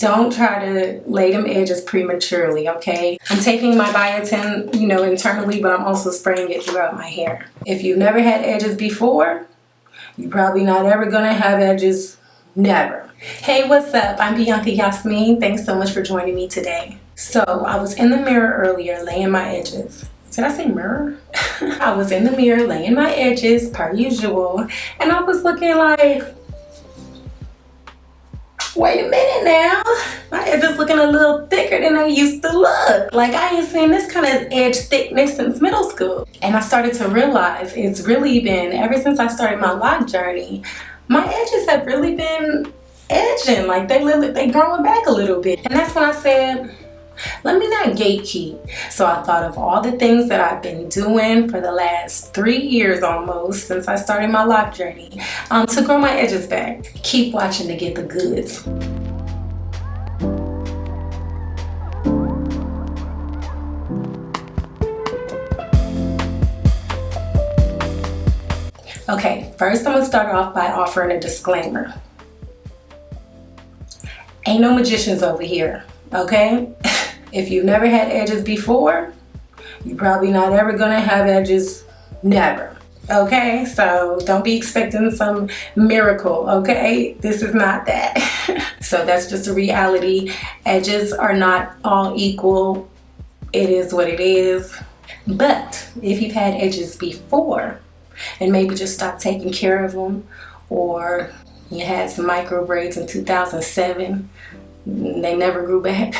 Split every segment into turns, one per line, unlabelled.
Don't try to lay them edges prematurely, okay? I'm taking my biotin, internally, but I'm also spraying it throughout my hair. If you've never had edges before, you're probably not ever gonna have edges, never. Hey, what's up? I'm Bianca Yasmin. Thanks so much for joining me today. So I was in the mirror earlier laying my edges. Did I say mirror? I was in the mirror laying my edges per usual, and I was looking like, wait a minute now, my edges looking a little thicker than they used to look. Like I ain't seen this kind of edge thickness since middle school. And I started to realize it's really been, ever since I started my lock journey, my edges have really been edging, like they growing back a little bit. And that's when I said, let me not gatekeep. So I thought of all the things that I've been doing for the last 3 years almost since I started my lock journey to grow my edges back. Keep watching to get the goods. Okay, first I'm gonna start off by offering a disclaimer. Ain't no magicians over here, okay? If you've never had edges before, you're probably not ever gonna have edges, never. Okay, so don't be expecting some miracle, okay? This is not that. So that's just a reality. Edges are not all equal. It is what it is. But if you've had edges before and maybe just stopped taking care of them, or you had some micro braids in 2007, they never grew back.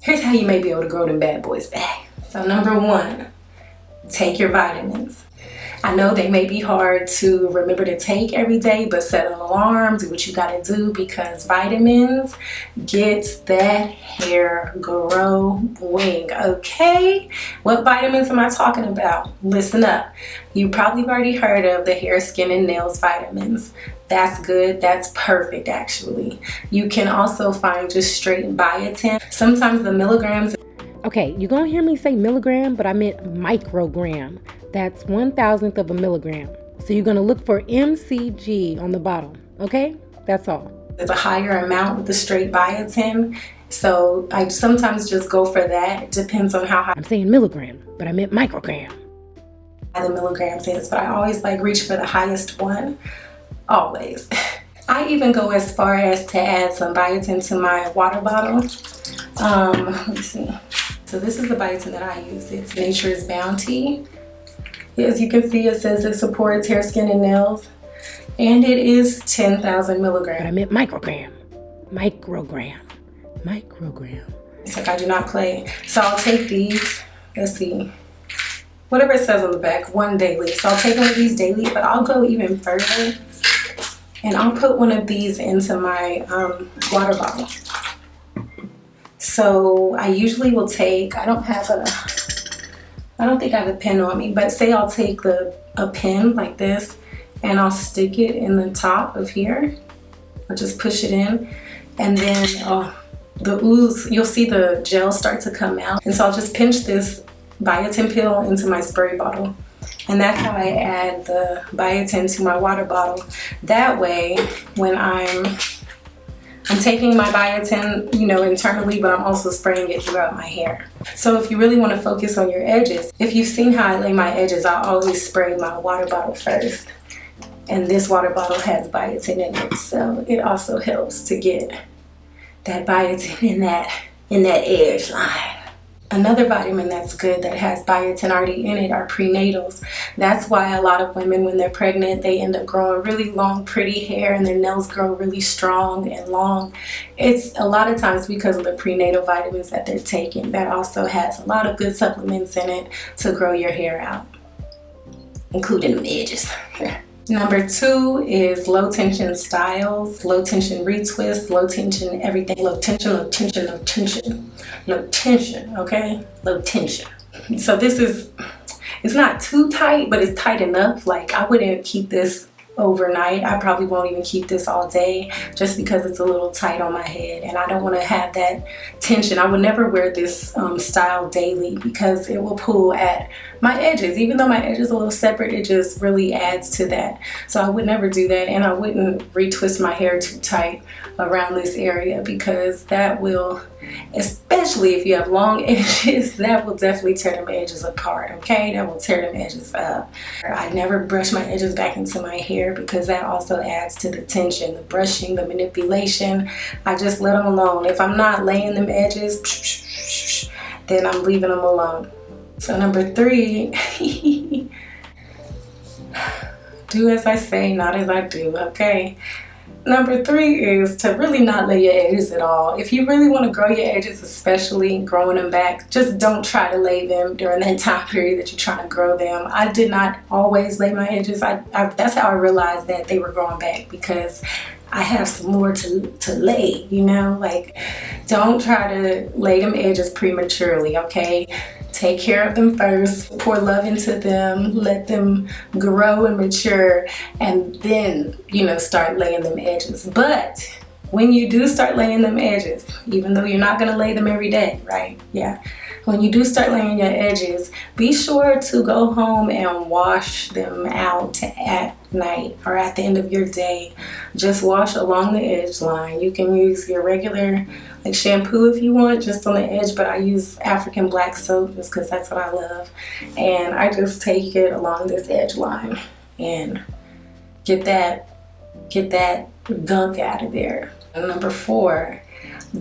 Here's how you may be able to grow them bad boys back. So number one, take your vitamins. I know they may be hard to remember to take every day, but set an alarm, do what you gotta do, because vitamins get that hair growing, okay? What vitamins am I talking about? Listen up. You probably have already heard of the hair, skin, and nails vitamins. That's good, that's perfect actually. You can also find just straight biotin. Sometimes the milligrams.
Okay, you're gonna hear me say milligram, but I meant microgram. That's 1,000th of a milligram. So you're gonna look for mcg on the bottle, okay? That's all.
There's a higher amount with the straight biotin, so I sometimes just go for that. It depends on how high.
I'm saying milligram, but I meant microgram.
The milligrams is, but I always reach for the highest one, always. I even go as far as to add some biotin to my water bottle. Let me see. So this is the biotin that I use. It's Nature's Bounty. As you can see, it says it supports hair, skin, and nails. And it is 10,000 milligrams.
But I meant microgram. Microgram. Microgram.
It's like I do not play. So I'll take these, let's see, whatever it says on the back, one daily. So I'll take one of these daily, but I'll go even further. And I'll put one of these into my water bottle. So I usually will take, I don't think I have a pen on me, but say I'll take a pen like this and I'll stick it in the top of here. I'll just push it in, and then the ooze, you'll see the gel start to come out. And so I'll just pinch this biotin pill into my spray bottle. And that's how I add the biotin to my water bottle. That way, when I'm taking my biotin, internally, but I'm also spraying it throughout my hair. So if you really want to focus on your edges, if you've seen how I lay my edges, I always spray my water bottle first. And this water bottle has biotin in it, so it also helps to get that biotin in that edge line. Another vitamin that's good that has biotin already in it are prenatals. That's why a lot of women, when they're pregnant, they end up growing really long, pretty hair, and their nails grow really strong and long. It's a lot of times because of the prenatal vitamins that they're taking. That also has a lot of good supplements in it to grow your hair out, including the edges. Number 2 is low tension styles, low tension retwist, low tension everything, low tension, low tension, low tension, low tension, okay? Low tension. So this is, it's not too tight, but it's tight enough. Like I wouldn't keep this overnight. I probably won't even keep this all day just because it's a little tight on my head and I don't want to have that tension. I would never wear this style daily because it will pull at my edges. Even though my edges are a little separate, it just really adds to that. So I would never do that, and I wouldn't retwist my hair too tight around this area because that will, especially if you have long edges, that will definitely tear them edges apart, okay? That will tear them edges up. I never brush my edges back into my hair because that also adds to the tension, the brushing, the manipulation. I just let them alone. If I'm not laying them edges, then I'm leaving them alone. So number 3, do as I say, not as I do, okay? Number 3 is to really not lay your edges at all. If you really want to grow your edges, especially growing them back, just don't try to lay them during that time period that you're trying to grow them. I did not always lay my edges. That's how I realized that they were growing back, because I have some more to lay, you know? Like, don't try to lay them edges prematurely, okay? Take care of them first, pour love into them, let them grow and mature, and then, you know, start laying them edges. But when you do start laying them edges, even though you're not gonna lay them every day, right? Yeah. When you do start laying your edges, be sure to go home and wash them out at night or at the end of your day. Just wash along the edge line. You can use your regular like shampoo if you want, just on the edge, but I use African black soap just because that's what I love. And I just take it along this edge line and get that gunk out of there. And number 4,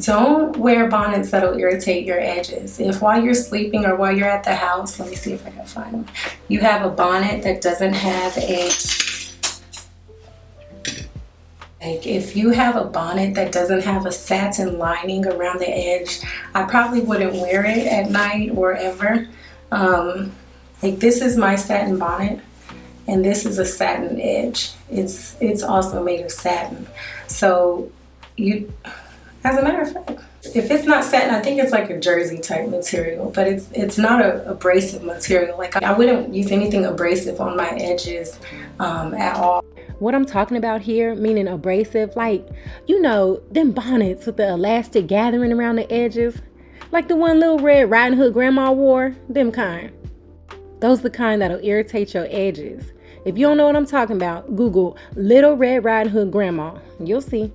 don't wear bonnets that'll irritate your edges. If while you're sleeping or while you're at the house, let me see if I can find one, you have a bonnet that doesn't have if you have a bonnet that doesn't have a satin lining around the edge, I probably wouldn't wear it at night or ever. Like, this is my satin bonnet, and this is a satin edge. It's also made of satin. So as a matter of fact, if it's not satin, I think it's like a jersey type material, but it's not a abrasive material. Like, I wouldn't use anything abrasive on my edges at all.
What I'm talking about here, meaning abrasive, like, you know, them bonnets with the elastic gathering around the edges, like the one Little Red Riding Hood grandma wore, them kind. Those are the kind that'll irritate your edges. If you don't know what I'm talking about, Google Little Red Riding Hood grandma. You'll see.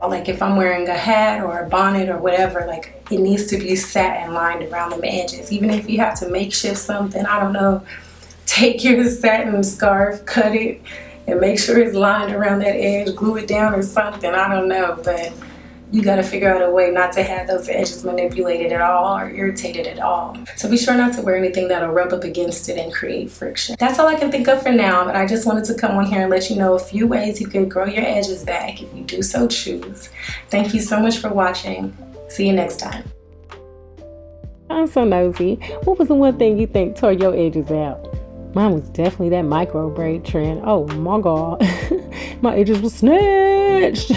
Like, if I'm wearing a hat or a bonnet or whatever, like, it needs to be satin lined around them edges. Even if you have to makeshift something, I don't know, take your satin scarf, cut it, and make sure it's lined around that edge, glue it down or something, I don't know, but you gotta figure out a way not to have those edges manipulated at all or irritated at all. So be sure not to wear anything that'll rub up against it and create friction. That's all I can think of for now, but I just wanted to come on here and let you know a few ways you could grow your edges back if you do so choose. Thank you so much for watching. See you next time.
I'm so nosy. What was the one thing you think tore your edges out? Mine was definitely that micro braid trend. Oh my God. My edges were snatched.